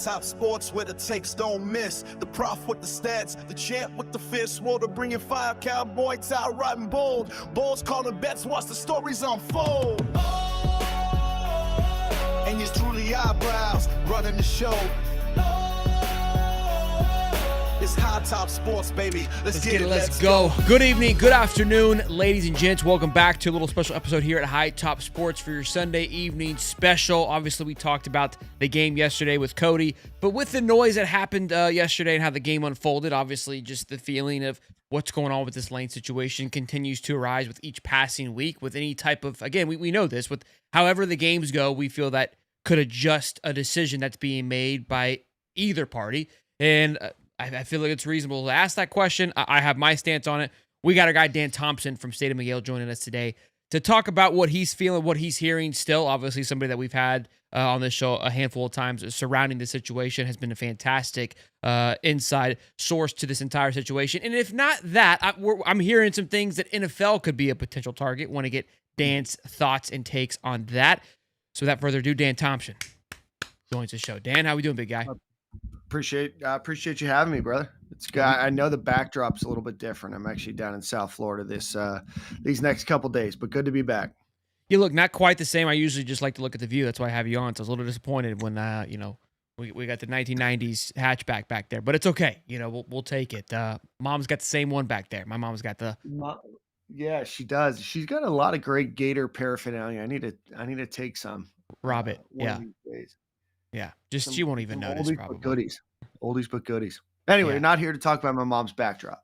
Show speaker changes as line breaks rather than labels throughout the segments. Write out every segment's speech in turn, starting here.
Top sports where the takes don't miss. The prof with the stats, the champ with the fist. Water bringing fire, cowboy, tie riding bold. Bulls calling bets, watch the stories unfold. And it's truly eyebrows running the show. It's high top sports, baby. Let's get it.
Let's go. Good evening, good afternoon, ladies and gents. Welcome back to a little special episode here at High Top Sports for your Sunday evening special. Obviously, we talked about the game yesterday with Cody, but with the noise that happened yesterday and how the game unfolded, obviously just the feeling of what's going on with this lane situation continues to arise with each passing week. With any type of, again, we know this, with however the games go, we feel that could adjust a decision that's being made by either party. And I feel like it's reasonable to ask that question. I have my stance on it. We got our guy Dan Thompson from State of Miguel joining us today to talk about what he's feeling, what he's hearing still. Obviously, somebody that we've had on this show a handful of times surrounding the situation, has been a fantastic inside source to this entire situation. And if not that, I'm hearing some things that NFL could be a potential target. Want to get Dan's thoughts and takes on that. So without further ado, Dan Thompson joins the show. Dan, how we doing, big guy?
Appreciate you having me, brother. It's I know the backdrop's a little bit different. I'm actually down in South Florida these next couple days, but good to be back.
You look not quite the same. I usually just like to look at the view. That's why I have you on. So I was a little disappointed when we got the 1990s hatchback back there, but it's okay. We'll take it. Mom's got the same one back there. My mom's got the.
Yeah, she does. She's got a lot of great Gator paraphernalia. I need to take some.
Rob it.
One
Yeah.
of these days.
Yeah, just she won't even notice.
Oldies
Probably
but goodies. Oldies but goodies. Anyway,
Yeah.
Not here to talk about my mom's backdrop.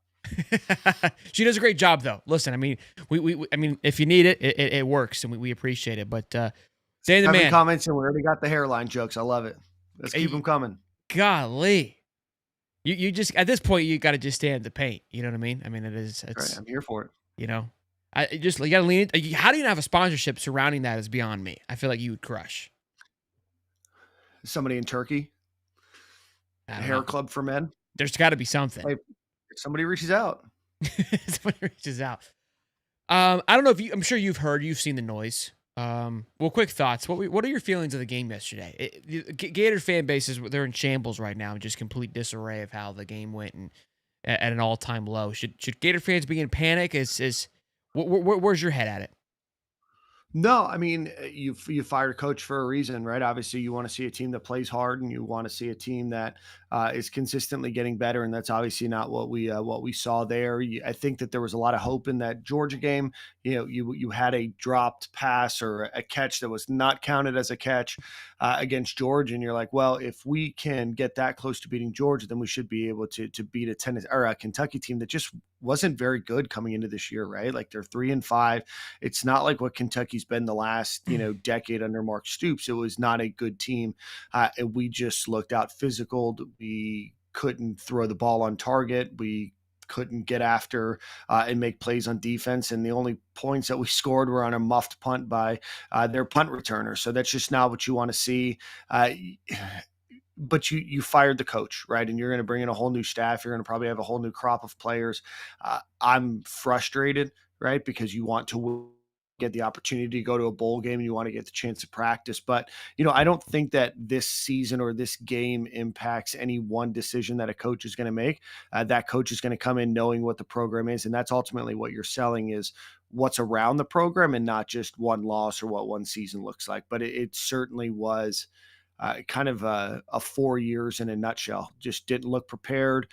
She does a great job, though. Listen, I mean, if you need it, it works, and we appreciate it. But Dan the man,
comments, and we already got the hairline jokes. I love it. Let's keep them coming.
Golly, you just at this point you got to just stand the paint. You know what I mean? I mean, it's
Right, I'm here for it.
you got to lean. How do you not have a sponsorship surrounding that is beyond me. I feel like you would crush.
Somebody in Turkey,
I
a
don't
hair
know.
club for men.
There's got to be something.
Hey, if somebody reaches out.
Somebody reaches out. I don't know if I'm sure you've seen the noise. Well, quick thoughts. What are your feelings of the game yesterday? Gator fan bases, they're in shambles right now, just complete disarray of how the game went and at an all-time low. Should Gator fans be in panic? Where's your head at it?
No, I mean, you fired a coach for a reason, right? Obviously, you want to see a team that plays hard, and you want to see a team that is consistently getting better, and that's obviously not what we saw there. I think that there was a lot of hope in that Georgia game. You had a dropped pass or a catch that was not counted as a catch against Georgia, and you're like, well, if we can get that close to beating Georgia, then we should be able to beat a Kentucky team that just wasn't very good coming into this year, right? Like they're 3-5. It's not like what Kentucky's been the last, decade under Mark Stoops. It was not a good team. And we just looked out physical. We couldn't throw the ball on target. We couldn't get after and make plays on defense. And the only points that we scored were on a muffed punt by their punt returner. So that's just not what you want to see. But you fired the coach, right? And you're going to bring in a whole new staff. You're going to probably have a whole new crop of players. I'm frustrated, right? Because you want to get the opportunity to go to a bowl game and you want to get the chance to practice. But, I don't think that this season or this game impacts any one decision that a coach is going to make. That coach is going to come in knowing what the program is. And that's ultimately what you're selling is what's around the program and not just one loss or what one season looks like. But it certainly was kind of a 4 years in a nutshell. Just didn't look prepared,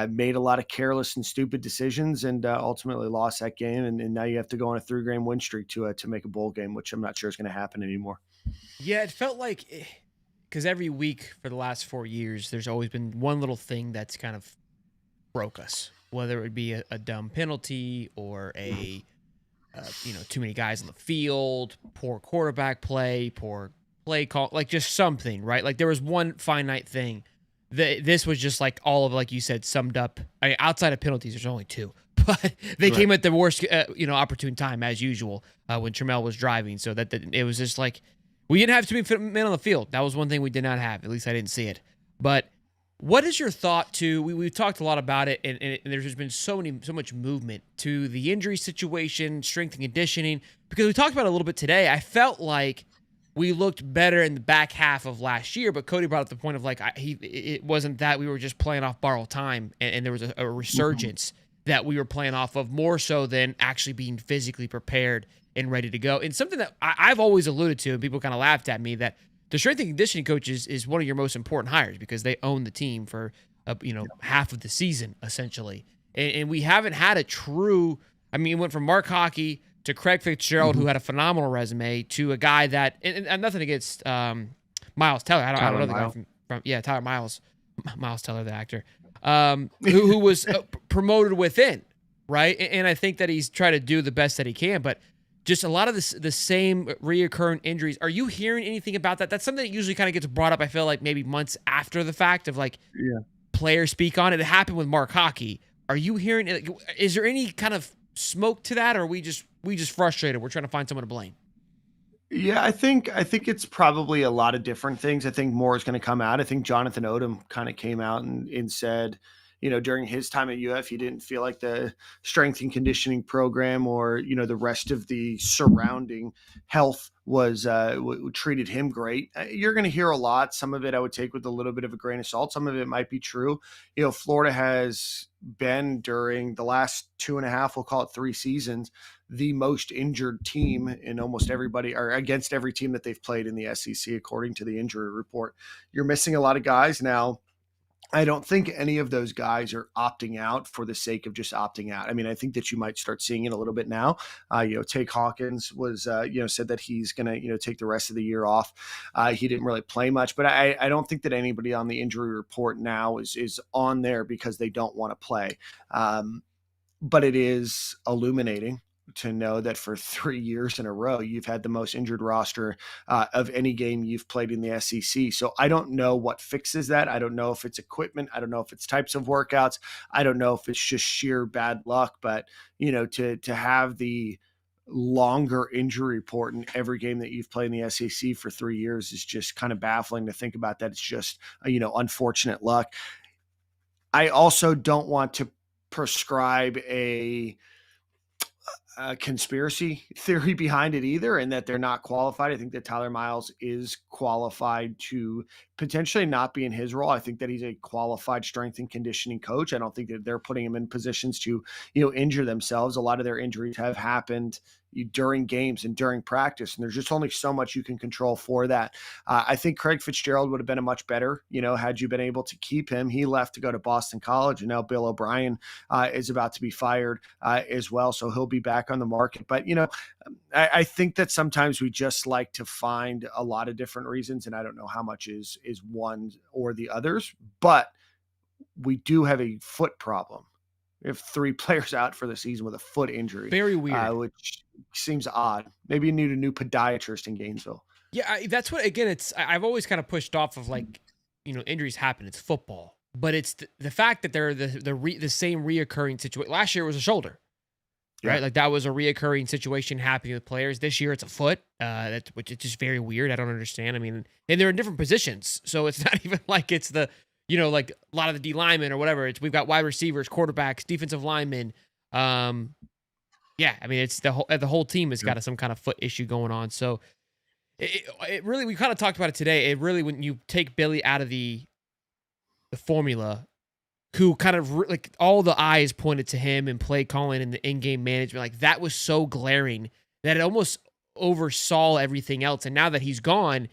made a lot of careless and stupid decisions, and ultimately lost that game. And now you have to go on a 3-game win streak to make a bowl game, which I'm not sure is going to happen anymore.
Yeah, it felt like, because every week for the last 4 years, there's always been one little thing that's kind of broke us, whether it would be a dumb penalty or too many guys on the field, poor quarterback play, poor play call, like just something, right? Like there was one finite thing. This was just like all of, like you said, summed up. Outside of penalties, there's only 2, but they came at the worst, opportune time as usual when Trammell was driving. So that it was just like we didn't have too many men on the field. That was one thing we did not have. At least I didn't see it. But what is your thought to? We've talked a lot about it, and there's just been so much movement to the injury situation, strength and conditioning. Because we talked about it a little bit today. I felt like we looked better in the back half of last year. But Cody brought up the point of like, it wasn't that we were just playing off borrowed time and there was a
Mhm.
resurgence that we were playing off of more so than actually being physically prepared and ready to go. And something that I've always alluded to, and people kind of laughed at me, that the strength and conditioning coach is one of your most important hires because they own the team for half of the season essentially. And we haven't had a true. I mean, it went from Mark Hockey to Craig Fitzgerald, who
Mhm.
had a phenomenal resume, to a guy that, and nothing against Miles Teller. I don't
Tyler
know the guy
Mile.
from Tyler Miles, Miles Teller, the actor, who was promoted within, right? And I think that he's tried to do the best that he can, but just a lot of the same reoccurring injuries. Are you hearing anything about that? That's something that usually kind of gets brought up. I feel like maybe months after the fact of like
Yeah.
players speak on it. It happened with Mark Hockey. Are you hearing? Is there any kind of smoke to that, or are we just frustrated? We're trying to find someone to blame.
Yeah, I think it's probably a lot of different things. I think more is going to come out. I think Jonathan Odom kind of came out and said, during his time at UF, he didn't feel like the strength and conditioning program or the rest of the surrounding health was treated him great. You're going to hear a lot. Some of it I would take with a little bit of a grain of salt. Some of it might be true. Florida has been during the last 2.5, we'll call it 3 seasons, the most injured team in almost everybody or against every team that they've played in the SEC, according to the injury report. You're missing a lot of guys now. I don't think any of those guys are opting out for the sake of just opting out. I mean, I think that you might start seeing it a little bit now. Take Hawkins was, said that he's going to, take the rest of the year off. He didn't really play much, but I don't think that anybody on the injury report now is on there because they don't want to play. But it is illuminating to know that for 3 years in a row, you've had the most injured roster of any game you've played in the SEC. So I don't know what fixes that. I don't know if it's equipment. I don't know if it's types of workouts. I don't know if it's just sheer bad luck. But to have the longer injury report in every game that you've played in the SEC for 3 years is just kind of baffling to think about. That it's just unfortunate luck. I also don't want to prescribe a conspiracy theory behind it either, and that they're not qualified. I think that Tyler Miles is qualified to potentially not be in his role. I think that he's a qualified strength and conditioning coach. I don't think that they're putting him in positions to, injure themselves. A lot of their injuries have happened during games and during practice, and there's just only so much you can control for that. I think Craig Fitzgerald would have been a much better, had you been able to keep him. He left to go to Boston College, and now Bill O'Brien is about to be fired as well, so he'll be back on the market. But I think that sometimes we just like to find a lot of different reasons, and I don't know how much is one or the others, but we do have a foot problem. We have 3 players out for the season with a foot injury,
Very weird.
which seems odd. Maybe you need a new podiatrist in Gainesville.
Yeah, that's what. Again, I've always kind of pushed off of like, injuries happen. It's football, but it's the fact that they're the same reoccurring situation. Last year it was a shoulder,
Yeah.
right? Like that was a reoccurring situation happening with players. This year it's a foot. Which is just very weird. I don't understand. I mean, and they're in different positions, so it's not even like it's the like a lot of the D linemen or whatever. It's we've got wide receivers, quarterbacks, defensive linemen. Yeah, I mean it's the whole team has
Yeah.
got some kind of foot issue going on. So it really, we kind of talked about it today. It really, when you take Billy out of the formula, who kind of like all the eyes pointed to him and play calling and the in-game management, like that was so glaring that it almost oversaw everything else. And now that he's gone,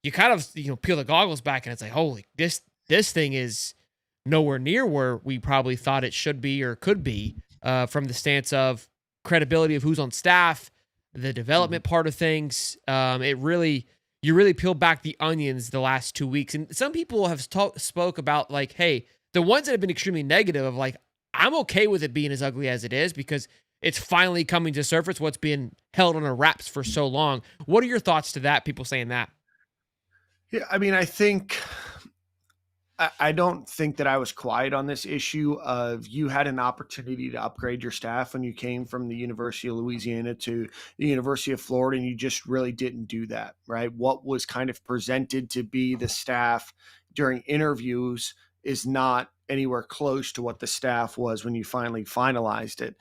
you kind of peel the goggles back and it's like, holy, this thing is nowhere near where we probably thought it should be or could be, from the stance of credibility of who's on staff, the development part of things. You really peel back the onions the last 2 weeks. And some people have spoke about like, hey, the ones that have been extremely negative of like, I'm okay with it being as ugly as it is because it's finally coming to surface what's been held on a wraps for so long. What are your thoughts to that? People saying that?
Yeah, I mean, I don't think that I was quiet on this issue of you had an opportunity to upgrade your staff when you came from the University of Louisiana to the University of Florida, and you just really didn't do that, right? What was kind of presented to be the staff during interviews is not anywhere close to what the staff was when you finally finalized it.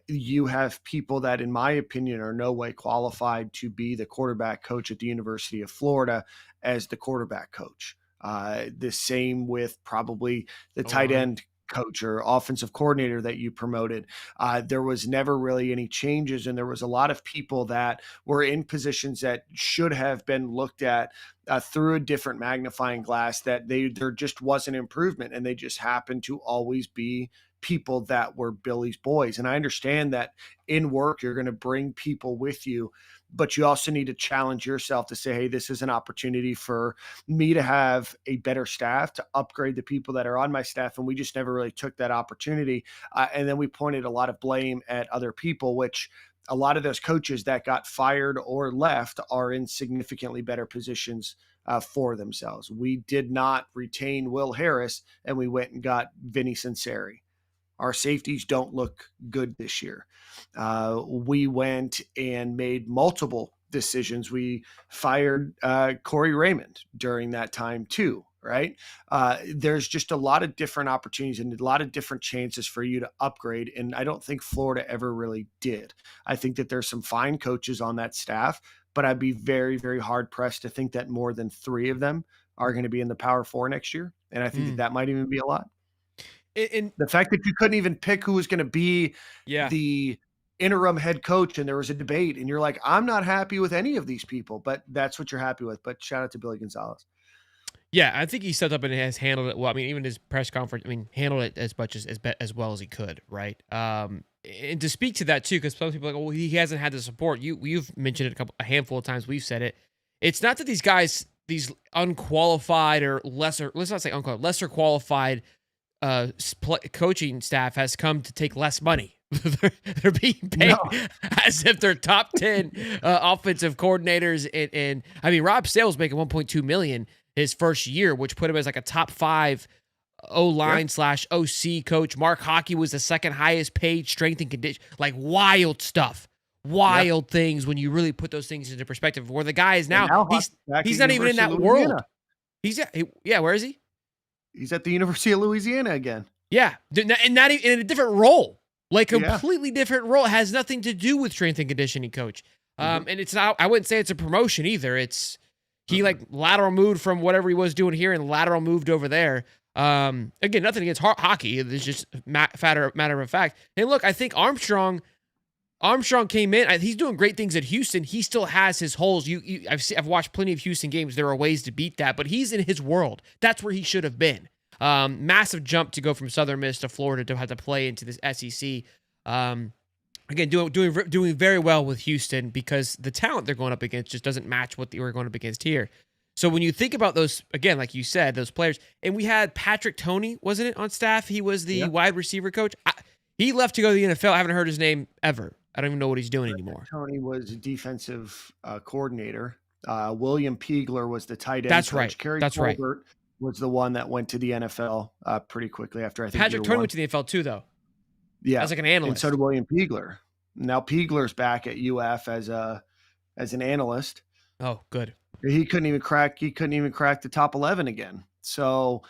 you have people that, in my opinion, are no way qualified to be the quarterback coach at the University of Florida as the quarterback coach. The same with probably the tight
O-line.
end coach or offensive coordinator that you promoted. There was never really any changes, and there was a lot of people that were in positions that should have been looked at through a different magnifying glass, that there just wasn't improvement, and they just happened to always be people that were Billy's boys. And I understand that in work, you're going to bring people with you, but you also need to challenge yourself to say, hey, this is an opportunity for me to have a better staff, to upgrade the people that are on my staff. And we just never really took that opportunity. And then we pointed a lot of blame at other people, which a lot of those coaches that got fired or left are in significantly better positions for themselves. We did not retain Will Harris, and we went and got Vinny Sinceri. Our safeties don't look good this year. We went and made multiple decisions. We fired Corey Raymond during that time too, right? There's just a lot of different opportunities and a lot of different chances for you to upgrade. And I don't think Florida ever really did. I think that there's some fine coaches on that staff, but I'd be very, very hard pressed to think that more than 3 of them are going to be in the Power 4 next year. And I think that might even be a lot.
And
The fact that you couldn't even pick who was going to be
yeah,
the interim head coach, and there was a debate, and you're like, I'm not happy with any of these people, but that's what you're happy with. But shout out to Billy Gonzalez.
yeah, I think he stepped up and has handled it well. I mean, even his press conference, I mean, handled it as much as well as he could, right? And to speak to that too, because some people are like, well, he hasn't had the support. You've mentioned it a handful of times. We've said it. It's not that these guys, these unqualified or lesser, let's not say unqualified, lesser qualified coaching staff has come to take less money. they're being paid as if they're top 10 offensive coordinators. And I mean, Rob Sale's making $1.2 million his first year, which put him as like a top 5 O-line / OC coach. Mark Hockey was the second highest paid strength and condition. Like wild stuff. Wild things when you really put those things into perspective. Where the guy is now he's not even in that world. Where is he?
He's at the University of Louisiana again.
Yeah, and not even in a different role, like completely different role. It has nothing to do with strength and conditioning coach. And it's not. I wouldn't say it's a promotion either. It's he like lateral moved from whatever he was doing here and lateral moved over there. Again, nothing against hockey. It's just matter of fact. And look, I think Armstrong came in. He's doing great things at Houston. He still has his holes. I've watched plenty of Houston games. There are ways to beat that, but he's in his world. That's where he should have been. Massive jump to go from Southern Miss to Florida to have to play into this SEC. Again, doing very well with Houston because the talent they're going up against just doesn't match what they were going up against here. So when you think about those, again, like you said, those players, and we had Patrick Toney, wasn't it, on staff? He was the wide receiver coach. He left to go to the NFL. I haven't heard his name ever. I don't even know what he's doing anymore.
Toney was a defensive coordinator. William Peagler was the tight end
That's
coach.
right.
Kerry
That's
Colbert
right.
was the one that went to the NFL pretty quickly after, I think,
Patrick Toney went to the NFL too, though.
Yeah,
as like an analyst.
And so did William Peagler. Now Peagler's back at UF as an analyst.
Oh, good.
He couldn't even crack the top 11 again. So,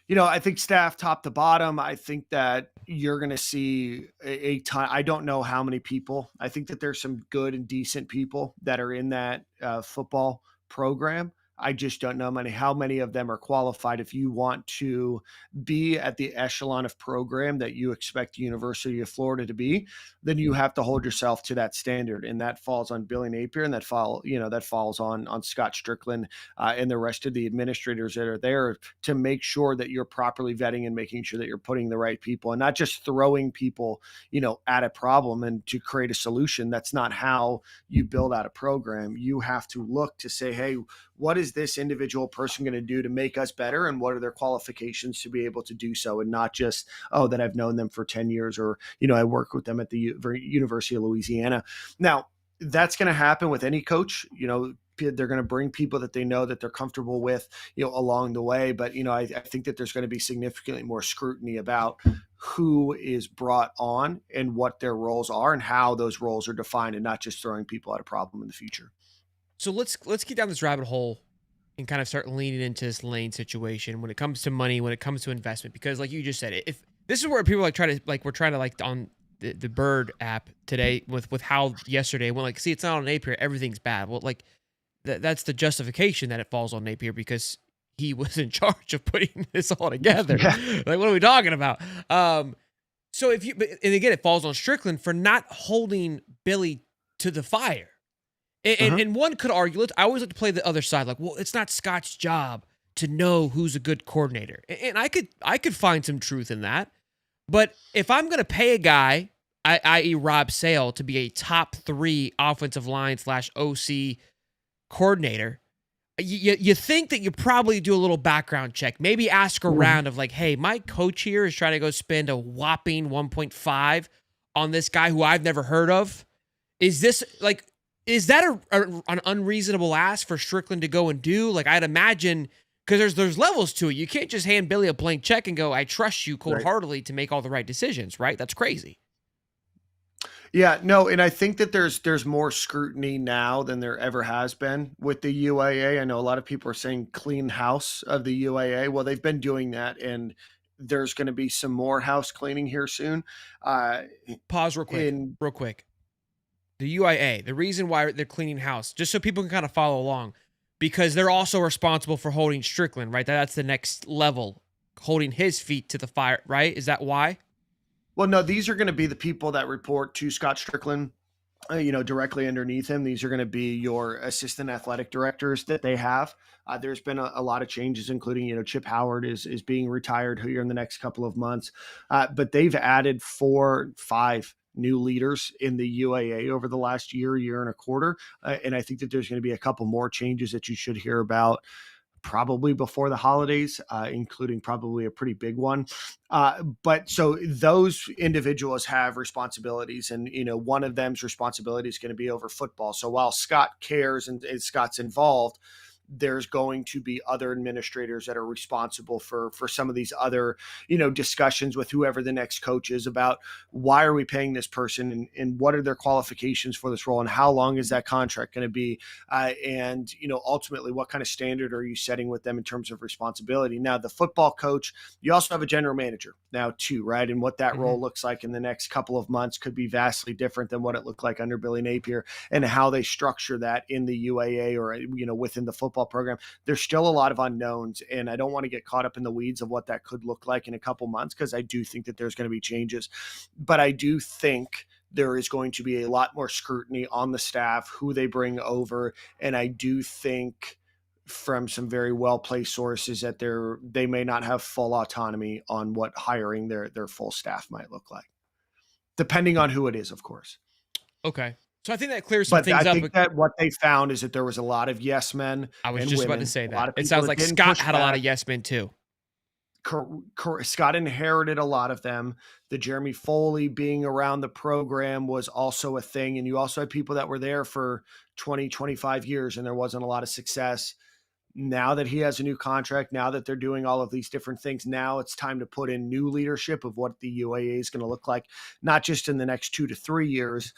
I think staff top to bottom, I think that you're going to see a ton. I don't know how many people. I think that there's some good and decent people that are in that football program. I just don't know how many of them are qualified. If you want to be at the echelon of program that you expect the University of Florida to be, then you have to hold yourself to that standard. And that falls on Billy Napier, and that falls on Scott Strickland and the rest of the administrators that are there to make sure that you're properly vetting and making sure that you're putting the right people and not just throwing people, at a problem and to create a solution. That's not how you build out a program. You have to look to say, hey, what is this individual person going to do to make us better? And what are their qualifications to be able to do so? And not just, that I've known them for 10 years or, I work with them at the University of Louisiana. Now, that's going to happen with any coach. They're going to bring people that they know that they're comfortable with, along the way. But, I think that there's going to be significantly more scrutiny about who is brought on and what their roles are and how those roles are defined, and not just throwing people at a problem in the future.
So let's get down this rabbit hole and kind of start leaning into this lane situation when it comes to money, when it comes to investment, because like you just said, if this is where people we're trying to the Bird app today with how yesterday went. Like, see, it's not on Napier. Everything's bad. Well, like that's the justification that it falls on Napier because he was in charge of putting this all together.
Yeah.
Like, what are we talking about? So and again, it falls on Strickland for not holding Billy to the fire. And one could argue, I always like to play the other side. Like, well, it's not Scott's job to know who's a good coordinator. And I could find some truth in that. But if I'm going to pay a guy, i.e. Rob Sale, to be a top 3 offensive line / OC coordinator, you think that you probably do a little background check. Maybe ask around of like, hey, my coach here is trying to go spend a whopping 1.5 on this guy who I've never heard of. Is that an unreasonable ask for Strickland to go and do? Like, I'd imagine, because there's levels to it. You can't just hand Billy a blank check and go, I trust you cold-heartedly to make all the right decisions, right? That's crazy.
Yeah, no, and I think that there's more scrutiny now than there ever has been with the UAA. I know a lot of people are saying clean house of the UAA. Well, they've been doing that, and there's going to be some more house cleaning here soon.
Pause real quick. The UIA, the reason why they're cleaning house, just so people can kind of follow along, because they're also responsible for holding Strickland, right? That's the next level, holding his feet to the fire, right? Is that why?
Well, no, these are going to be the people that report to Scott Strickland, directly underneath him. These are going to be your assistant athletic directors that they have. There's been a lot of changes, including, Chip Howard is being retired here in the next couple of months. But they've added 4, 5 new leaders in the UAA over the last year and a quarter. And I think that there's going to be a couple more changes that you should hear about probably before the holidays, including probably a pretty big one. But so those individuals have responsibilities, and, one of them's responsibility is going to be over football. So while Scott cares and Scott's involved, there's going to be other administrators that are responsible for some of these other, discussions with whoever the next coach is about why are we paying this person and what are their qualifications for this role and how long is that contract going to be? And, ultimately what kind of standard are you setting with them in terms of responsibility? Now, the football coach, you also have a general manager now too, right? And what that role looks like in the next couple of months could be vastly different than what it looked like under Billy Napier, and how they structure that in the UAA or, within the football program. There's still a lot of unknowns, and I don't want to get caught up in the weeds of what that could look like in a couple months, because I do think that there's going to be changes. But I do think there is going to be a lot more scrutiny on the staff, who they bring over, and I do think from some very well-placed sources that they may not have full autonomy on what hiring their full staff might look like, depending on who it is, of course.
Okay. So I think that clears some things up.
I think that what they found is that there was a lot of yes men.
I was just about to say that. It sounds like Scott had a lot of yes men too.
Scott inherited a lot of them. The Jeremy Foley being around the program was also a thing. And you also had people that were there for 20, 25 years, and there wasn't a lot of success. Now that he has a new contract, now that they're doing all of these different things, now it's time to put in new leadership of what the UAA is going to look like, not just in the next 2 to 3 years,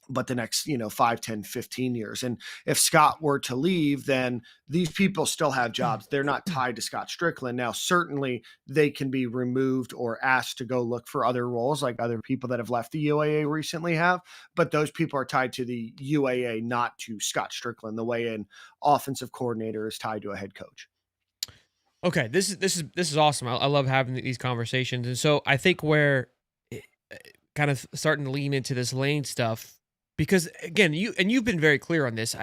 but the next, 5, 10, 15 years. And if Scott were to leave, then these people still have jobs. They're not tied to Scott Strickland. Now, certainly they can be removed or asked to go look for other roles, like other people that have left the UAA recently have, but those people are tied to the UAA, not to Scott Strickland, the way an offensive coordinator is tied to a head coach.
Okay. This is awesome. I love having these conversations. And so I think where kind of starting to lean into this lane stuff, because again, you've been very clear on this.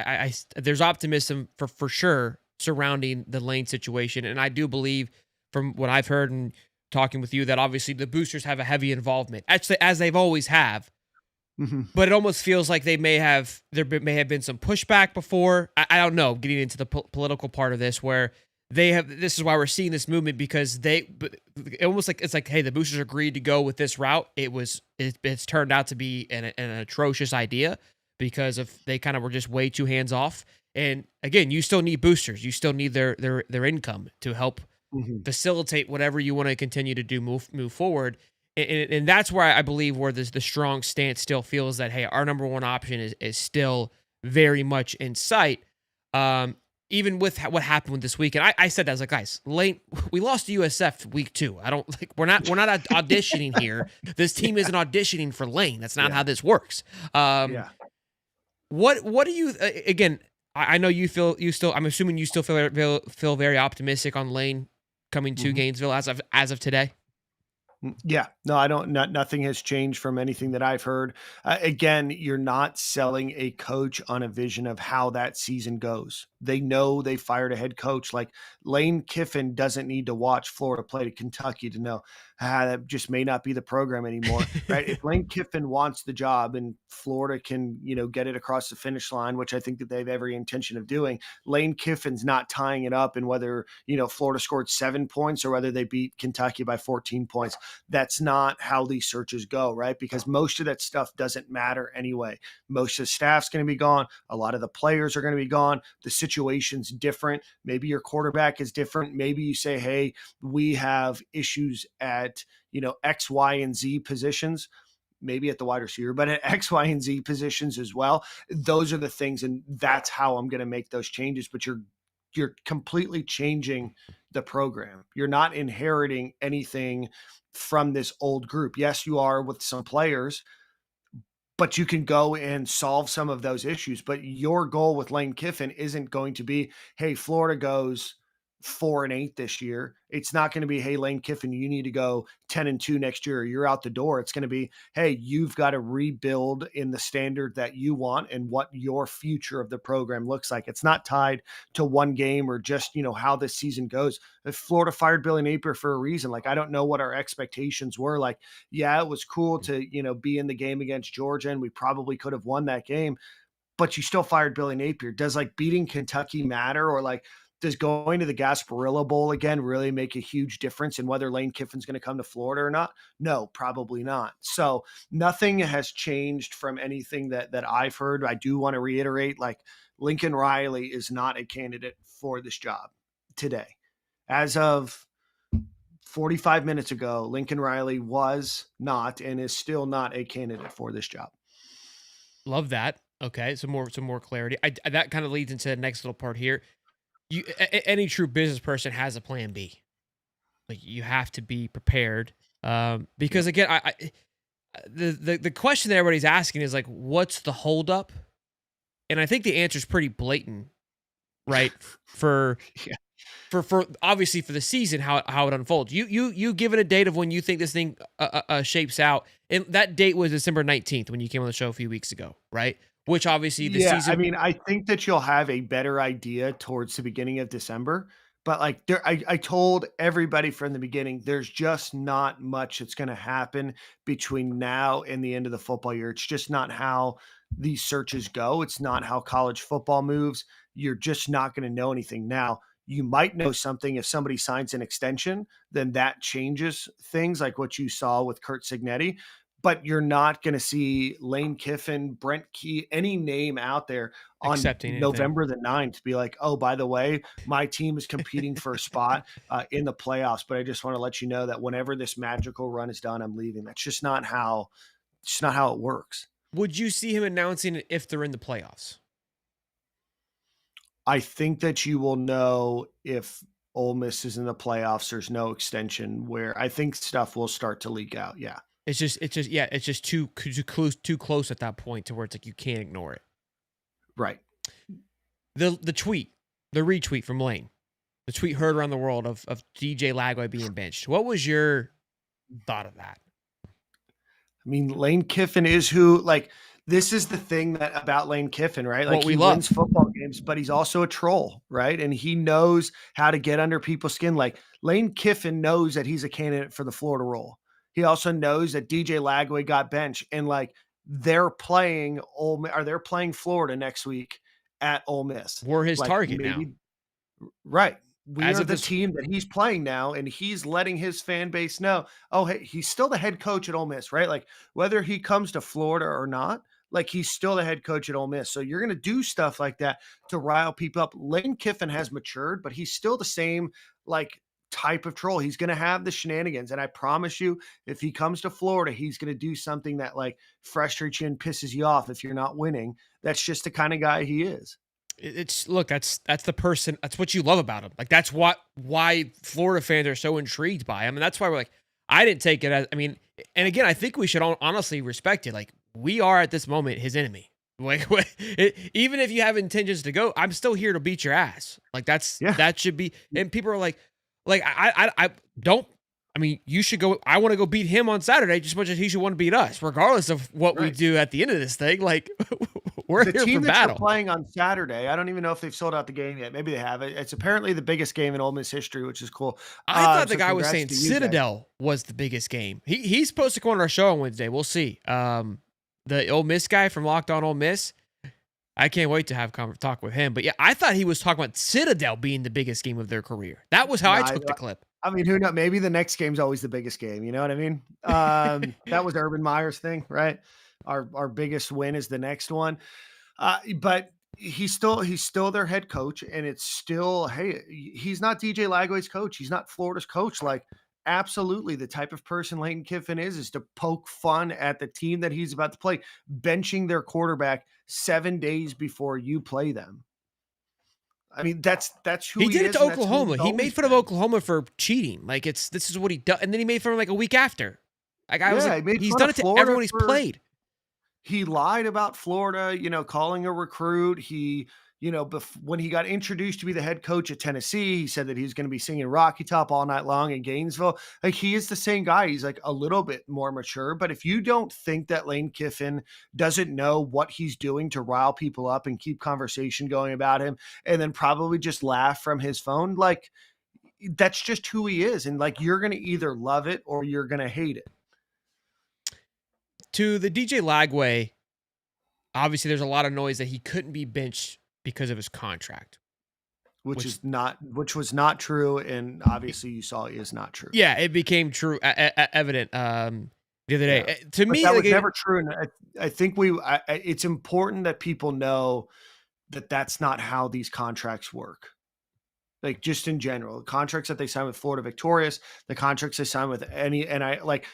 There's optimism for sure surrounding the lane situation, and I do believe, from what I've heard and talking with you, that obviously the boosters have a heavy involvement, actually, as they've always have. Mm-hmm. But it almost feels like there may have been some pushback before. I don't know, getting into the political part of this, where this is why we're seeing this movement, because it almost like it's like, hey, the boosters agreed to go with this route. It's turned out to be an atrocious idea, because they kind of were just way too hands off. And again, you still need boosters. You still need their income to help facilitate whatever you want to continue to do, move forward. And that's where I believe where the strong stance still feels that, hey, our number one option is still very much in sight. even with what happened with this week, and I said that, I was like, guys, Lane, we lost to USF week 2. I don't like we're not auditioning here. This team isn't auditioning for Lane. That's not how this works.
Yeah.
What do you again? I know you still. I'm assuming you still feel very optimistic on Lane coming to Gainesville as of today.
Yeah, no, I don't. Nothing has changed from anything that I've heard. Again, you're not selling a coach on a vision of how that season goes. They know they fired a head coach. Like Lane Kiffin doesn't need to watch Florida play to Kentucky to know that just may not be the program anymore, right? If Lane Kiffin wants the job and Florida can, get it across the finish line, which I think that they have every intention of doing, Lane Kiffin's not tying it up in whether Florida scored 7 points or whether they beat Kentucky by 14 points. That's not how these searches go, right? Because most of that stuff doesn't matter anyway. Most of the staff's going to be gone. A lot of the players are going to be gone. The situation's different. Maybe your quarterback is different. Maybe you say, hey, we have issues at, X, Y, and Z positions, maybe at the wide receiver, but at X, Y, and Z positions as well. Those are the things, and that's how I'm going to make those changes. But you're completely changing the program. You're not inheriting anything from this old group. Yes, you are with some players, but you can go and solve some of those issues. But your goal with Lane Kiffin isn't going to be, hey, Florida goes 4-8 this year. It's not going to be, hey, Lane Kiffin, you need to go 10-2 next year, or you're out the door. It's going to be, hey, you've got to rebuild in the standard that you want and what your future of the program looks like. It's not tied to one game or just, how this season goes. If Florida fired Billy Napier for a reason, like, I don't know what our expectations were. Like, yeah, it was cool to, be in the game against Georgia, and we probably could have won that game, but you still fired Billy Napier. Does like beating Kentucky matter, or like, does going to the Gasparilla Bowl again really make a huge difference in whether Lane Kiffin's going to come to Florida or not? No, probably not. So nothing has changed from anything that I've heard. I do want to reiterate, like, Lincoln Riley is not a candidate for this job today. As of 45 minutes ago, Lincoln Riley was not and is still not a candidate for this job.
Love that. Okay, some more clarity. That kind of leads into the next little part here. Any true business person has a plan B. Like, you have to be prepared, because again, the question that everybody's asking is like, what's the holdup? And I think the answer is pretty blatant, right? For obviously for the season, how it unfolds. You give it a date of when you think this thing shapes out, and that date was December 19th when you came on the show a few weeks ago, right? Which obviously the season.
I mean, I think that you'll have a better idea towards the beginning of December. But like I told everybody from the beginning, there's just not much that's going to happen between now and the end of the football year. It's just not how these searches go. It's not how college football moves. You're just not going to know anything now. You might know something if somebody signs an extension, then that changes things, like what you saw with Kurt Signetti. But you're not going to see Lane Kiffin, Brent Key, any name out there on November the 9th be like, oh, by the way, my team is competing for a spot in the playoffs. But I just want to let you know that whenever this magical run is done, I'm leaving. That's just not how it works.
Would you see him announcing it if they're in the playoffs?
I think that you will know if Ole Miss is in the playoffs. There's no extension, where I think stuff will start to leak out. Yeah.
It's just too close at that point to where it's like you can't ignore it.
Right.
The retweet from Lane, the tweet heard around the world of DJ Lagway being benched. What was your thought of that?
I mean, Lane Kiffin is who, like, this is the thing about Lane Kiffin, right? Like, he wins football games, but he's also a troll, right? And he knows how to get under people's skin. Like, Lane Kiffin knows that he's a candidate for the Florida role. He also knows that DJ Lagway got benched, and like, they're playing they're playing Florida next week at Ole Miss.
We're his target now.
Right. We are the team that he's playing now, and he's letting his fan base know, oh, hey, he's still the head coach at Ole Miss, right? Like, whether he comes to Florida or not, like, he's still the head coach at Ole Miss. So you're going to do stuff like that to rile people up. Lane Kiffin has matured, but he's still the same, like, type of troll. He's going to have the shenanigans. And I promise you, if he comes to Florida, he's going to do something that like frustrates you and pisses you off if you're not winning. That's just the kind of guy he is.
It's look, that's the person. That's what you love about him. Like that's why Florida fans are so intrigued by him, and that's why we're like, I didn't take it as. I mean, and again, I think we should honestly respect it. Like we are at this moment his enemy. Like even if you have intentions to go, I'm still here to beat your ass. Like that should be. And people are like I don't. I mean, you should go. I want to go beat him on Saturday just as much as he should want to beat us, regardless of what we do at the end of this thing. Like, we're
The
here
team
for
that you're
battle.
playing on Saturday, I don't even know if they've sold out the game yet. Maybe they have. It's apparently the biggest game in Ole Miss history, which is cool.
I thought the
So
guy was
congrats
saying
to you guys.
Citadel was the biggest game. He's supposed to go on our show on Wednesday. We'll see. The Ole Miss guy from Locked On Ole Miss. I can't wait to have talk with him. But yeah, I thought he was talking about Citadel being the biggest game of their career. That was how I took the clip.
I mean, who knows? Maybe the next game's always the biggest game. You know what I mean? That was Urban Meyer's thing, right? Our biggest win is the next one. But he's still their head coach, and it's still, hey, he's not DJ Lagway's coach. He's not Florida's coach. Like, absolutely, the type of person Lane Kiffin is to poke fun at the team that he's about to play, benching their quarterback 7 days before you play them. I mean, that's who
he did it
is,
to
and that's who
Oklahoma.
he's
He made
always
fun of
been.
Oklahoma for cheating. Like this is what he does, and then he made fun of him like a week after. Like I was
Yeah,
like,
he made
he's
fun
done
of
it to
Florida
everyone he's
for
played.
He lied about Florida, calling a recruit. He, when he got introduced to be the head coach at Tennessee, he said that he's going to be singing Rocky Top all night long in Gainesville. Like, he is the same guy. He's like a little bit more mature. But if you don't think that Lane Kiffin doesn't know what he's doing to rile people up and keep conversation going about him, and then probably just laugh from his phone, like, that's just who he is. And like, you're going to either love it or you're going to hate it.
To the DJ Lagway, obviously there's a lot of noise that he couldn't be benched because of his contract.
Which was not true, and obviously you saw it is not true.
Yeah, it became true, evident the other day.
Yeah.
To
But
me,
that
like,
was never true, and I think it's important that people know that that's not how these contracts work. Like, just in general, the contracts that they sign with Florida Victorious, the contracts they sign with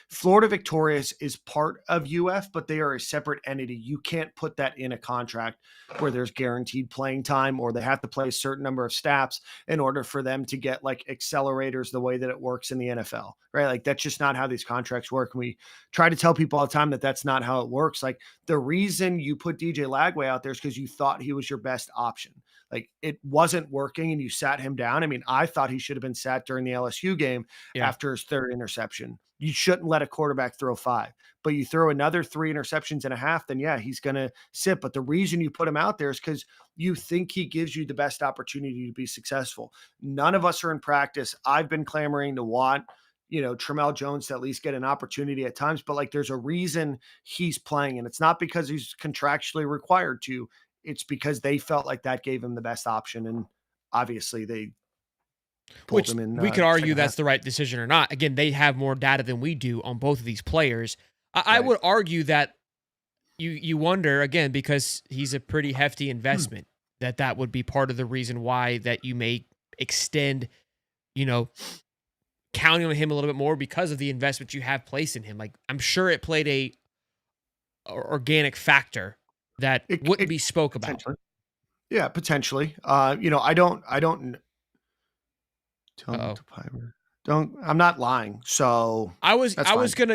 Florida Victorious is part of UF, but they are a separate entity. You can't put that in a contract where there's guaranteed playing time, or they have to play a certain number of snaps in order for them to get like accelerators the way that it works in the NFL, right? Like, that's just not how these contracts work. And we try to tell people all the time that that's not how it works. Like, the reason you put DJ Lagway out there is because you thought he was your best option. Like, it wasn't working and you sat him down. I mean, I thought he should have been sat during the LSU game after his third interception. You shouldn't let a quarterback throw 5, but you throw another 3 interceptions and a half, then yeah, he's going to sit. But the reason you put him out there is because you think he gives you the best opportunity to be successful. None of us are in practice. I've been clamoring to want, Tramel Jones to at least get an opportunity at times, but like, there's a reason he's playing, and it's not because he's contractually required to. It's because they felt like that gave him the best option, and obviously they pulled him in.
We could argue that's the right decision or not. Again, they have more data than we do on both of these players. I would argue that you wonder, again, because he's a pretty hefty investment, that would be part of the reason why that you may extend, counting on him a little bit more because of the investment you have placed in him. Like, I'm sure it played a organic factor that wouldn't be spoke about.
Potentially. Yeah, potentially. I don't tell him to Piper. I'm not lying. So
I was actually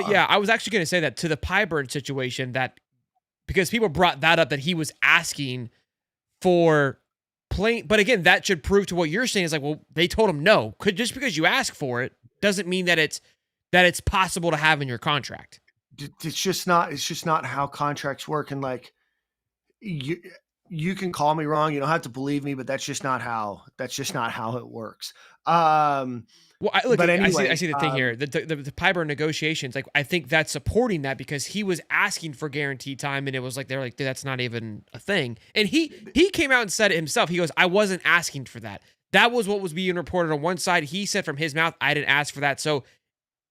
gonna say that to the Pyburn situation, that because people brought that up, that he was asking for playing, but again, that should prove to what you're saying is like, well, they told him no. Just because you ask for it doesn't mean that it's possible to have in your contract.
It's just not how contracts work. And like, you can call me wrong. You don't have to believe me, but that's just not how it works.
Well,
anyway,
I see the thing here. The Pyburn negotiations, like, I think that's supporting that, because he was asking for guaranteed time, and it was like, they're like, that's not even a thing. And he came out and said it himself. He goes, I wasn't asking for that. That was what was being reported on one side. He said from his mouth, I didn't ask for that. So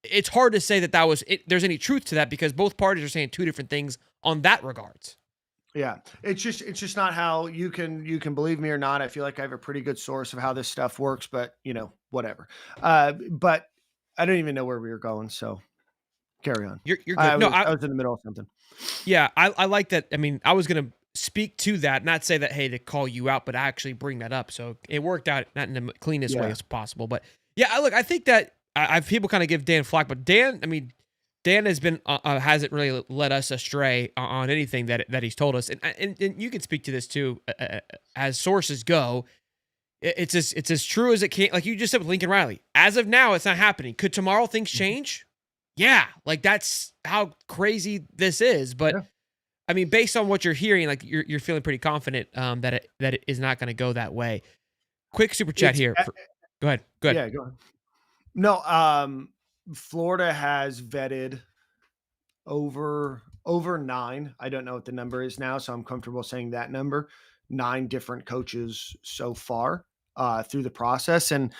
it's hard to say that was it. There's any truth to that, because both parties are saying two different things on that regards.
Yeah, it's just not how you can believe me or not. I feel like I have a pretty good source of how this stuff works, but whatever. But I don't even know where we were going, so carry on.
You're good.
I was in the middle of something.
Yeah, I like that. I mean, I was gonna speak to that, not say that, hey, to call you out, but actually bring that up. So it worked out not in the cleanest way
Yeah.
as possible. But yeah, look, I think that I've people kind of give Dan flack, but Dan, I mean, Dan has been hasn't really led us astray on anything that he's told us, and you can speak to this too, as sources go. It's as true as it can. Like you just said with Lincoln Riley, as of now, it's not happening. Could tomorrow things change? Yeah, like that's how crazy this is. But
Yeah.
I mean, based on what you're hearing, like you're feeling pretty confident that it is not going to go that way. Quick super chat
It's
here. Go ahead. Go ahead.
Yeah, go on. No, Florida has vetted over 9. I don't know what the number is now, so I'm comfortable saying that number. 9 different coaches so far through the process. And,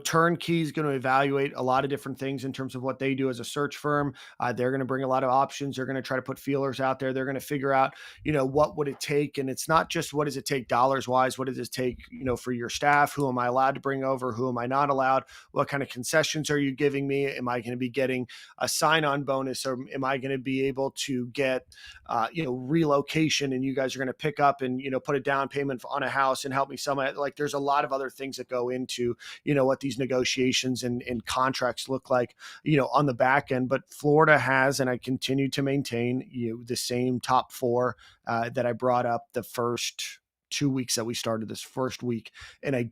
Turnkey is going to evaluate a lot of different things in terms of what they do as a search firm. They're going to bring a lot of options. They're going to try to put feelers out there. They're going to figure out, what would it take? And it's not just what does it take dollars wise? What does it take, for your staff? Who am I allowed to bring over? Who am I not allowed? What kind of concessions are you giving me? Am I going to be getting a sign-on bonus, or am I going to be able to get, relocation, and you guys are going to pick up and, put a down payment on a house and help me sell it? Like, there's a lot of other things that go into, what these negotiations and contracts look like, on the back end. But Florida has, and I continue to maintain, the same top 4 that I brought up the first 2 weeks that we started this first week. And I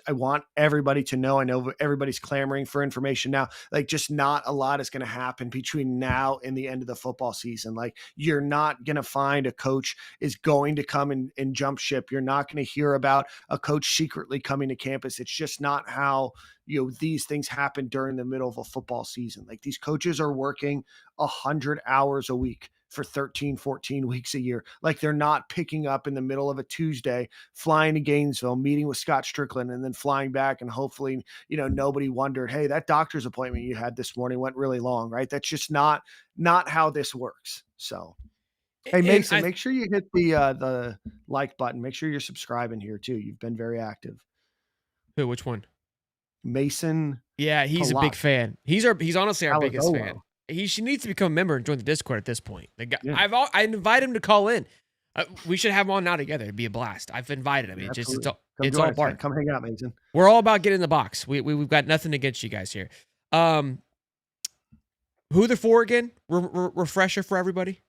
want everybody to know, I know everybody's clamoring for information now, like just not a lot is going to happen between now and the end of the football season. Like you're not going to find a coach is going to come and jump ship. You're not going to hear about a coach secretly coming to campus. It's just not how, these things happen during the middle of a football season. Like these coaches are working 100 hours a week for 13, 14 weeks a year. Like they're not picking up in the middle of a Tuesday, flying to Gainesville, meeting with Scott Strickland, and then flying back. And hopefully, nobody wondered, hey, that doctor's appointment you had this morning went really long, right? That's just not how this works. So, hey, Mason, make sure you hit the like button. Make sure you're subscribing here too. You've been very active.
Who? Which one?
Mason.
Yeah, he's a big fan. He's honestly our biggest fan. She needs to become a member and join the Discord at this point. The guy,
Yeah.
I invite him to call in. We should have him on now together. It'd be a blast. I've invited him. It's all bark.
Come hang out, Mason.
We're all about getting in the box. We've got nothing against you guys here. Who they're for again? Refresher for everybody.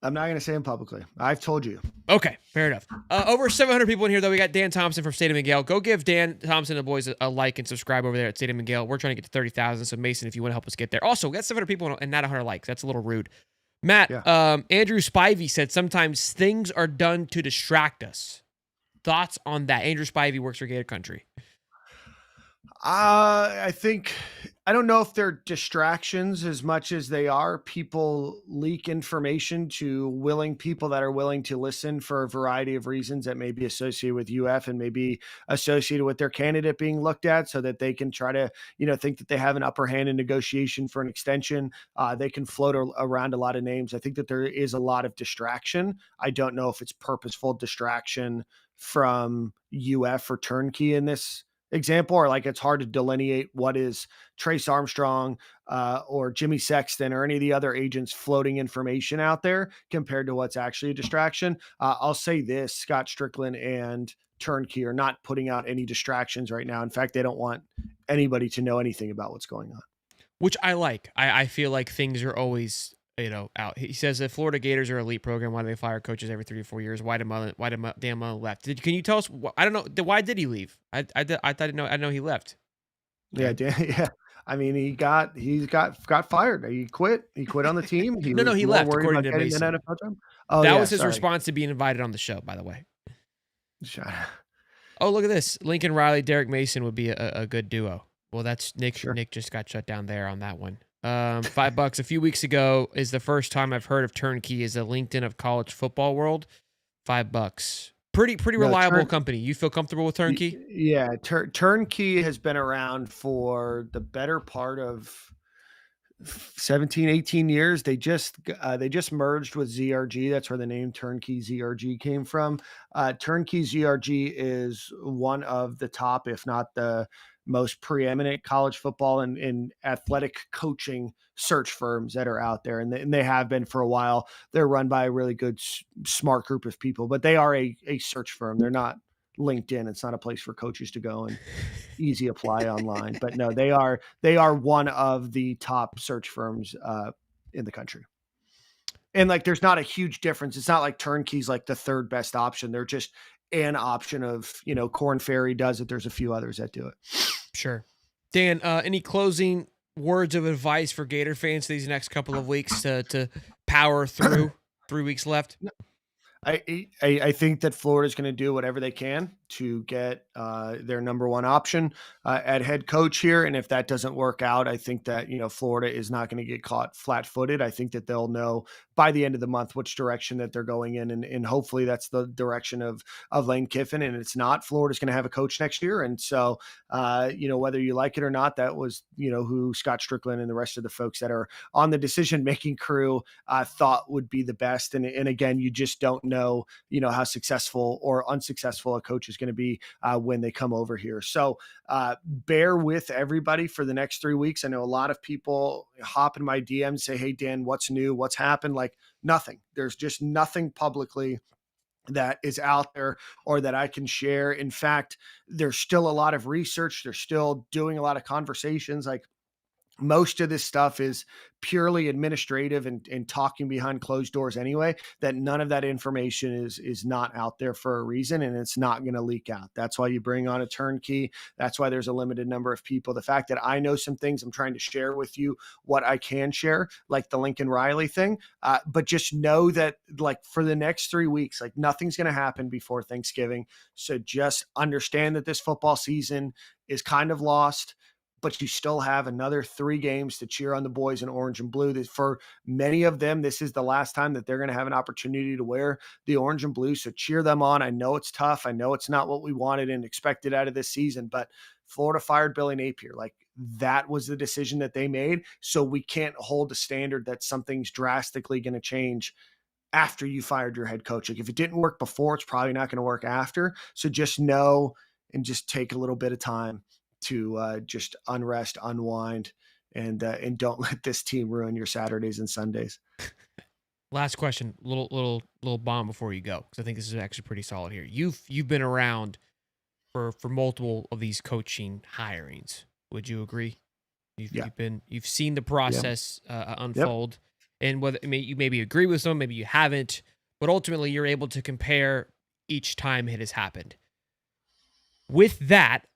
I'm not going to say them publicly. I've told you.
Okay, fair enough. Over 700 people in here, though. We got Dan Thompson from State of Miguel. Go give Dan Thompson and the boys a like and subscribe over there at State of Miguel. We're trying to get to 30,000. So, Mason, if you want to help us get there. Also, we got 700 people and not 100 likes. That's a little rude. Matt, Andrew Spivey said sometimes things are done to distract us. Thoughts on that? Andrew Spivey works for Gator Country.
I don't know if they're distractions as much as they are people leak information to willing people that are willing to listen for a variety of reasons that may be associated with UF and maybe associated with their candidate being looked at so that they can try to, think that they have an upper hand in negotiation for an extension. They can float around a lot of names. I think that there is a lot of distraction. I don't know if it's purposeful distraction from UF or Turnkey in this example, or like it's hard to delineate what is Trace Armstrong or Jimmy Sexton or any of the other agents floating information out there compared to what's actually a distraction. I'll say this, Scott Strickland and Turnkey are not putting out any distractions right now. In fact, they don't want anybody to know anything about what's going on. Which
I like. I feel like things are always, out. He says if Florida Gators are an elite program, why do they fire coaches every 3 to 4 years? Why did Dan Mullen left? Can you tell us? I don't know. Why did he leave? I know he left.
Yeah, yeah. I mean, he got fired. He quit. He quit on the team.
He left. According to Mason. That was his response to being invited on the show. By the way. Oh, look at this. Lincoln Riley, Derek Mason would be a good duo. Well, that's Nick. Sure. Nick just got shut down there on that one. $5 a few weeks ago is the first time I've heard of Turnkey as a LinkedIn of college football world. $5. Pretty reliable company. You feel comfortable with Turnkey?
Yeah. Turnkey has been around for the better part of 17, 18 years. They just merged with ZRG. That's where the name Turnkey ZRG came from. Turnkey ZRG is one of the top, if not the most preeminent college football and athletic coaching search firms that are out there. And they have been for a while. They're run by a really good, smart group of people, but they are a search firm. They're not LinkedIn. It's not a place for coaches to go and easy apply online. But no, they are one of the top search firms in the country. And like, there's not a huge difference. It's not like Turnkey's like the third best option. They're just an option of, Corn Ferry does it. There's a few others that do it.
Sure. Dan, any closing words of advice for Gator fans these next couple of weeks to power through? 3 weeks left.
I think that Florida is going to do whatever they can to get their number one option at head coach here. And if that doesn't work out, I think that, Florida is not going to get caught flat footed. I think that they'll know by the end of the month which direction that they're going in. And hopefully that's the direction of Lane Kiffin. And it's not, Florida's going to have a coach next year. And so, whether you like it or not, that was, who Scott Strickland and the rest of the folks that are on the decision-making crew thought would be the best. And again, you just don't know, how successful or unsuccessful a coach is going to be when they come over here. So bear with everybody for the next 3 weeks. I know a lot of people hop in my DMs, say, hey, Dan, what's new? What's happened? Like nothing. There's just nothing publicly that is out there or that I can share. In fact, there's still a lot of research. They're still doing a lot of conversations. Like most of this stuff is purely administrative and talking behind closed doors anyway, that none of that information is not out there for a reason, and it's not going to leak out. That's why you bring on a turnkey. That's why there's a limited number of people. The fact that I know some things, I'm trying to share with you what I can share, like the Lincoln Riley thing. But just know that like for the next 3 weeks, like nothing's going to happen before Thanksgiving. So just understand that this football season is kind of lost, but you still have another 3 games to cheer on the boys in orange and blue. That for many of them, this is the last time that they're going to have an opportunity to wear the orange and blue. So cheer them on. I know it's tough. I know it's not what we wanted and expected out of this season, but Florida fired Billy Napier. Like that was the decision that they made. So we can't hold a standard that something's drastically going to change after you fired your head coach. Like if it didn't work before, it's probably not going to work after. So just know and just take a little bit of time to just unrest, unwind, and don't let this team ruin your Saturdays and Sundays.
Last question, little bomb before you go, because I think this is actually pretty solid here. You've been around for multiple of these coaching hirings. Would you agree? You've seen the process unfold, and whether you maybe agree with some, maybe you haven't, but ultimately you're able to compare each time it has happened. With that,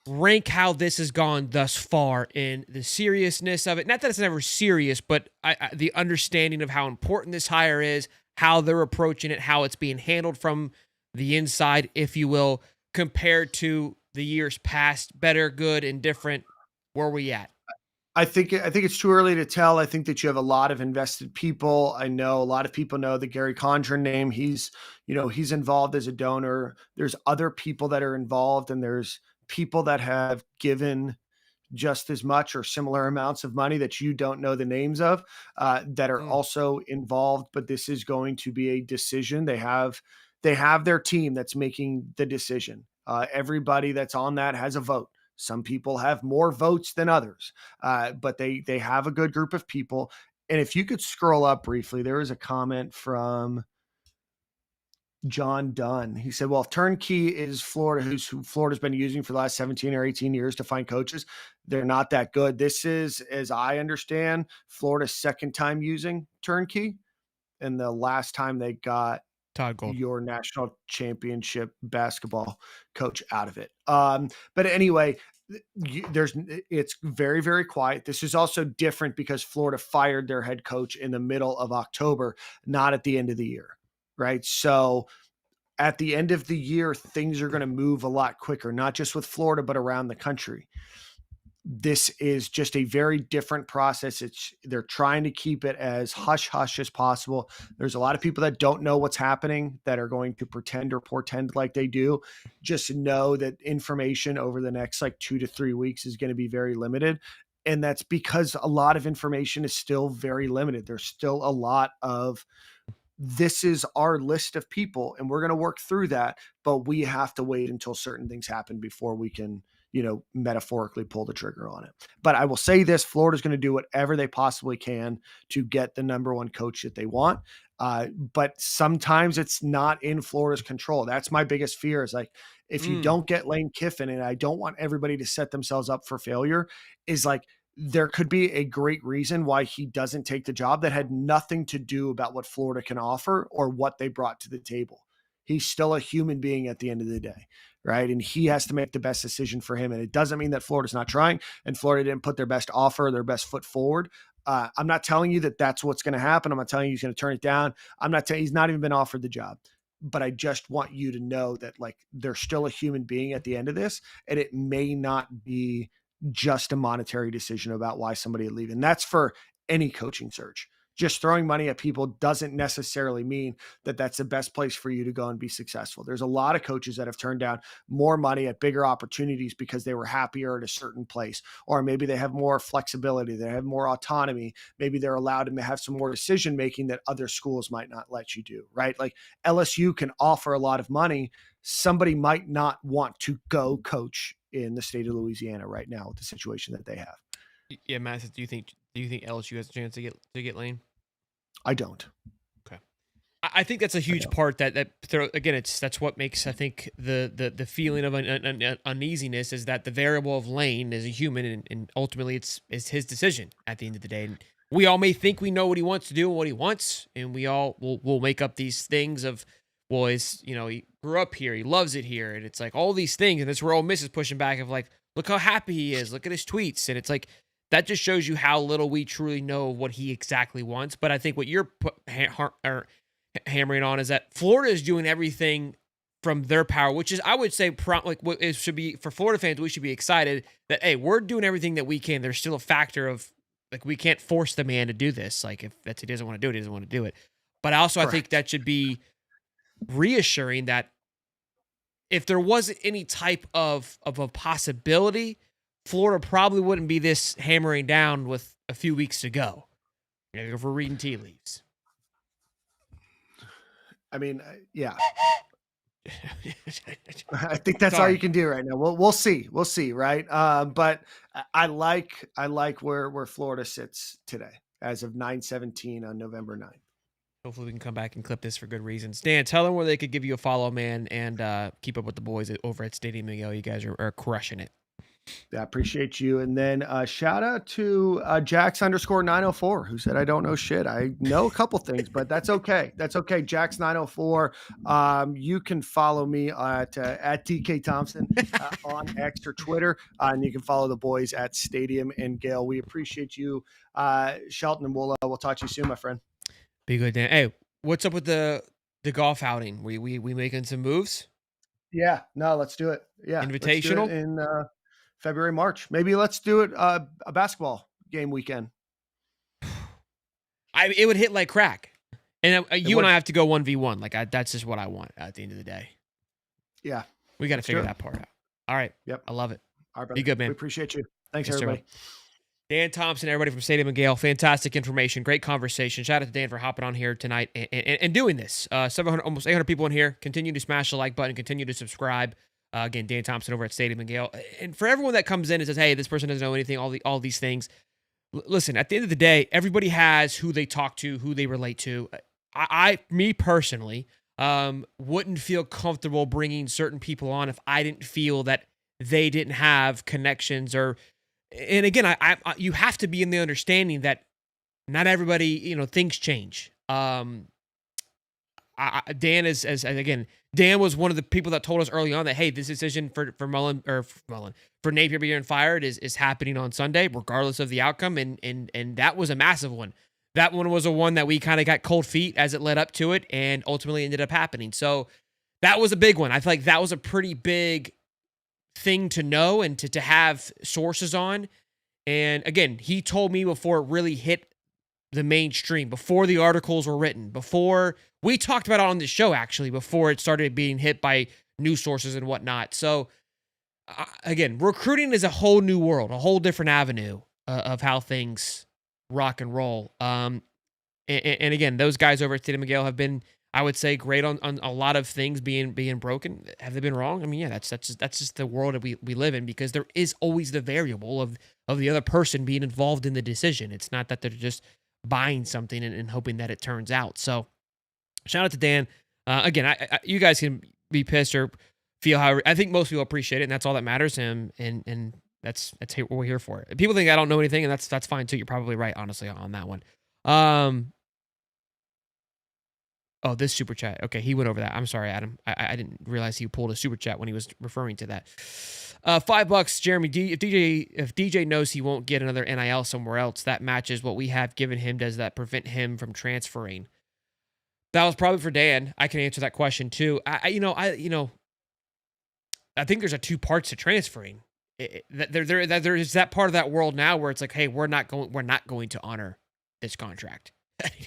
rank how this has gone thus far in the seriousness of it. Not that it's never serious, but the understanding of how important this hire is, how they're approaching it, how it's being handled from the inside, if you will, compared to the years past. Better, good, indifferent. Where are we at?
I think it's too early to tell. I think that you have a lot of invested people. I know a lot of people know the Gary Condren name. He's involved as a donor. There's other people that are involved, and there's people that have given just as much or similar amounts of money that you don't know the names of that are also involved. But this is going to be a decision. They have their team that's making the decision. Everybody that's on that has a vote. Some people have more votes than others, but they have a good group of people. And if you could scroll up briefly, there was a comment from John Dunn. He said, well, if turnkey is Florida, who Florida's been using for the last 17 or 18 years to find coaches, they're not that good. This is, as I understand, Florida's second time using turnkey, and the last time they got
Todd Gold,
your national championship basketball coach, out of it. But anyway, it's very, very quiet. This is also different because Florida fired their head coach in the middle of October, not at the end of the year. Right. So at the end of the year, things are going to move a lot quicker, not just with Florida, but around the country. This is just a very different process. They're trying to keep it as hush hush as possible. There's a lot of people that don't know what's happening that are going to pretend or portend like they do. Just know that information over the next 2 to 3 weeks is going to be very limited. And that's because a lot of information is still very limited. There's still a lot of, this is our list of people and we're going to work through that, but we have to wait until certain things happen before we can, metaphorically pull the trigger on it. But I will say this, Florida's going to do whatever they possibly can to get the number one coach that they want. But sometimes it's not in Florida's control. That's my biggest fear is like, if you don't get Lane Kiffin, and I don't want everybody to set themselves up for failure, is like, there could be a great reason why he doesn't take the job that had nothing to do about what Florida can offer or what they brought to the table. He's still a human being at the end of the day, right? And he has to make the best decision for him. And it doesn't mean that Florida's not trying and Florida didn't put their best offer, their best foot forward. I'm not telling you that that's what's going to happen. I'm not telling you he's going to turn it down. I'm not telling he's not even been offered the job. But I just want you to know that like they're still a human being at the end of this, and it may not be just a monetary decision about why somebody would leave. And that's for any coaching search. Just throwing money at people doesn't necessarily mean that that's the best place for you to go and be successful. There's a lot of coaches that have turned down more money at bigger opportunities because they were happier at a certain place, or maybe they have more flexibility, they have more autonomy. Maybe they're allowed to have some more decision-making that other schools might not let you do, right? Like LSU can offer a lot of money. Somebody might not want to go coach in the state of Louisiana right now with the situation that they have.
Yeah, Matt, do you think LSU has a chance to get Lane?
I don't.
Okay, I think that's a huge part that's what makes I think the feeling of an uneasiness is that the variable of Lane is a human and ultimately it's his decision at the end of the day. And we all may think we know what he wants to do and what he wants, and we all will make up these things of, well, he grew up here, he loves it here, and it's like all these things, and that's where Ole Miss is pushing back of like, look how happy he is, look at his tweets, and it's like that just shows you how little we truly know what he exactly wants. But I think what you're hammering on is that Florida is doing everything from their power, which is, I would say, what it should be for Florida fans. We should be excited that, hey, we're doing everything that we can. There's still a factor of like we can't force the man to do this. Like if he doesn't want to do it, he doesn't want to do it. But also, correct. I think that should be reassuring that if there wasn't any type of a possibility, Florida probably wouldn't be this hammering down with a few weeks to go. If we're reading tea leaves.
I mean, yeah. I think that's all you can do right now. We'll see. We'll see, right? But I like where Florida sits today as of 9/17 on November 9th.
Hopefully we can come back and clip this for good reasons. Dan, tell them where they could give you a follow, man, and keep up with the boys over at Stadium Miguel. You guys are crushing it.
Yeah, I appreciate you. And then shout out to Jax_904, who said, I don't know shit. I know a couple things, but that's okay. That's okay. Jax904. You can follow me at DK Thompson on X or Twitter. And you can follow the boys at Stadium and Gale. We appreciate you, Shelton, and we'll talk to you soon, my friend.
Be good, Dan. Hey, what's up with the golf outing? We making some moves?
Yeah, no, let's do it. Yeah.
Invitational?
In February, March. Maybe let's do it a basketball game weekend.
It would hit like crack. And you and I have to go 1v1. Like that's just what I want at the end of the day.
Yeah.
We got to figure that part out. All right.
Yep.
I love it.
All right, brother.
Be good, man.
We appreciate you. Thanks, everybody.
Dan Thompson, everybody from Stadium and Gale. Fantastic information. Great conversation. Shout out to Dan for hopping on here tonight and doing this. 700, almost 800 people in here. Continue to smash the like button. Continue to subscribe. Again, Dan Thompson over at Stadium and Gale. And for everyone that comes in and says, hey, this person doesn't know anything, all these things. Listen, at the end of the day, everybody has who they talk to, who they relate to. Me personally, wouldn't feel comfortable bringing certain people on if I didn't feel that they didn't have connections or, and again, you have to be in the understanding that not everybody, things change. Dan Dan was one of the people that told us early on that, hey, this decision for Napier being fired is happening on Sunday, regardless of the outcome. And that was a massive one. That one was a one that we kind of got cold feet as it led up to it and ultimately ended up happening. So that was a big one. I feel like that was a pretty big thing to know and to have sources on. And again, he told me before it really hit the mainstream, before the articles were written, before we talked about it on the show, actually, before it started being hit by news sources and whatnot. So again, recruiting is a whole new world, a whole different avenue of how things rock and roll. And again, those guys over at Stadium Miguel have been, I would say great on a lot of things being broken. Have they been wrong? I mean, yeah, that's just the world that we live in, because there is always the variable of the other person being involved in the decision. It's not that they're just buying something and hoping that it turns out. So shout out to Dan. Again, you guys can be pissed or feel how I think most people appreciate it, and that's all that matters. And that's what we're here for. People think I don't know anything, and that's fine too. You're probably right, honestly, on that one. Oh, this super chat. Okay, he went over that. I'm sorry, Adam. I didn't realize he pulled a super chat when he was referring to that. $5, Jeremy. If DJ knows he won't get another NIL somewhere else, that matches what we have given him. Does that prevent him from transferring? That was probably for Dan. I can answer that question too. I think there's two parts to transferring. There is that part of that world now where it's like, hey, we're not going to honor this contract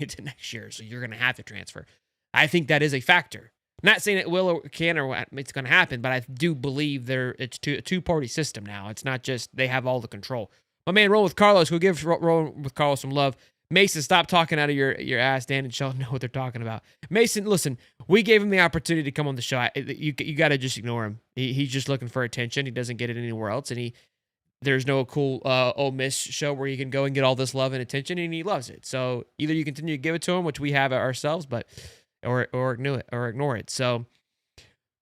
into next year, so you're going to have to transfer. I think that is a factor. I'm not saying it will or can or it's going to happen, but I do believe it's a two-party system now. It's not just they have all the control. My man, Roll with Carlos, who gives Roll with Carlos some love. Mason, stop talking out of your ass. Dan and Sheldon know what they're talking about. Mason, listen, we gave him the opportunity to come on the show. You got to just ignore him. He's just looking for attention. He doesn't get it anywhere else, and there's no cool Ole Miss show where he can go and get all this love and attention, and he loves it. So either you continue to give it to him, which we have ourselves, or ignore it. So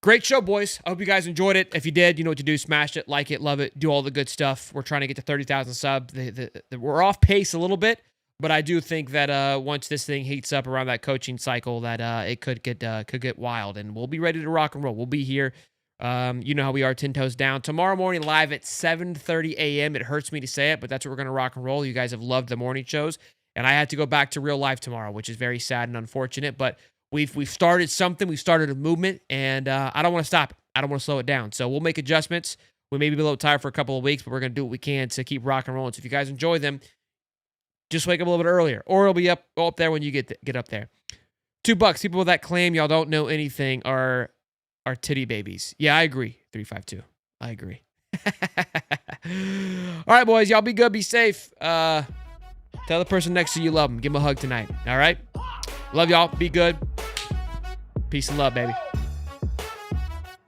great show, boys. I hope you guys enjoyed it. If you did, you know what to do. Smash it, like it, love it, do all the good stuff. We're trying to get to 30,000 subs. We're off pace a little bit, but I do think that once this thing heats up around that coaching cycle, that it could get wild, and we'll be ready to rock and roll. We'll be here. You know how we are, 10 toes down. Tomorrow morning live at 7:30 a.m. It hurts me to say it, but that's what we're going to rock and roll. You guys have loved the morning shows, and I had to go back to real life tomorrow, which is very sad and unfortunate, but we've started something. We've started a movement, and I don't want to stop it. I don't want to slow it down. So we'll make adjustments. We may be a little tired for a couple of weeks, but we're going to do what we can to keep rock and rolling. So if you guys enjoy them, just wake up a little bit earlier, or it'll be up there when you get up there. $2. People that claim y'all don't know anything are titty babies. Yeah, I agree. 352. I agree. All right, boys. Y'all be good. Be safe. Tell the person next to you love them. Give them a hug tonight. All right? Love y'all. Be good. Peace and love, baby.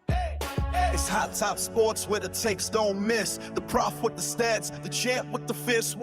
It's Hot Top Sports where the takes don't miss. The prof with the stats, the champ with the fist.